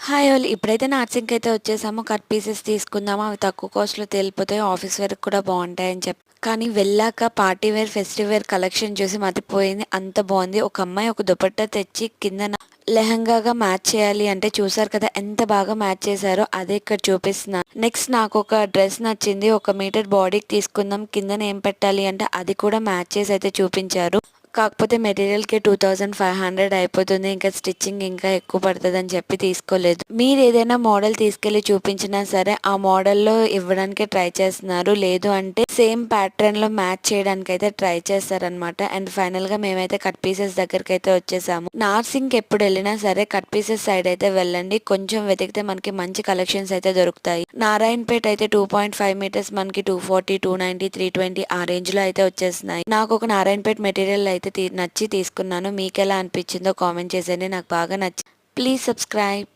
Hi all! ఇప్పుడైతే నార్సింగ్‌కైతే వచ్చేసాము. Cut pieces తీసుకుందాము. అవి తక్కువ కాస్ట్‌లో తేలిపోతాయి. ఆఫీస్ వేర్‌కి కూడా బావుంటాయని కానీ వెళ్ళాక party wear, festive wear collection చూసి మతిపోయింది. అంత బావుంది. ఒక అమ్మాయి ఒక దుపట్టా తెచ్చి కిందన లెహంగాగా మ్యాచ్ చేయాలి అంటే చూసారు కదా ఎంత బాగా మ్యాచ్ చేశారో అదే ఇక్కడ చూపిస్తున్నాను. నెక్స్ట్ నాకొక డ్రెస్ నచ్చింది. 1 మీటర్ బాడీకి తీసుకుందాం. కిందన ఏం పెట్టాలి అంటే అది కూడా మ్యాచ్ చేసి అయితే చూపించారు. కాకపోతే మెటీరియల్‌కి 2500 అయిపోతుంది. ఇంకా స్టిచ్చింగ్ ఇంకా ఎక్కువ పడతదని చెప్పి తీసుకోలేదు. మీరేదైనా మోడల్ తీసుకెళ్ళి చూపించినా సరే, ఆ మోడల్‌లో ఇవ్వడానికే ట్రై చేస్తున్నారు. లేదు అంటే సేమ్ ప్యాటర్న్‌లో మ్యాచ్ చేయడానికైతే ట్రై చేస్తారనమాట. అండ్ ఫైనల్‌గా మేమైతే కట్ పీసెస్ దగ్గరికైతే వచ్చేసాము. నార్సింగ్‌కి ఎప్పుడెళ్ళినా సరే కట్ పీసెస్ సైడ్ అయితే వెళ్ళండి. కొంచెం వెతికితే మనకి మంచి కలెక్షన్స్ అయితే దొరుకుతాయి. నారాయణపేట అయితే 2.5 మీటర్స్ మనకి 240, 290, 320 ఆ రేంజ్‌లో అయితే వచ్చేస్తున్నాయి. నాకొక నారాయణపేట మెటీరియల్ అయితే నచ్చి తీసుకున్నాను. మీకెలా అనిపించిందో కామెంట్ చేసేయండి. నాకు బాగా నచ్చి ప్లీజ్ సబ్స్క్రైబ్.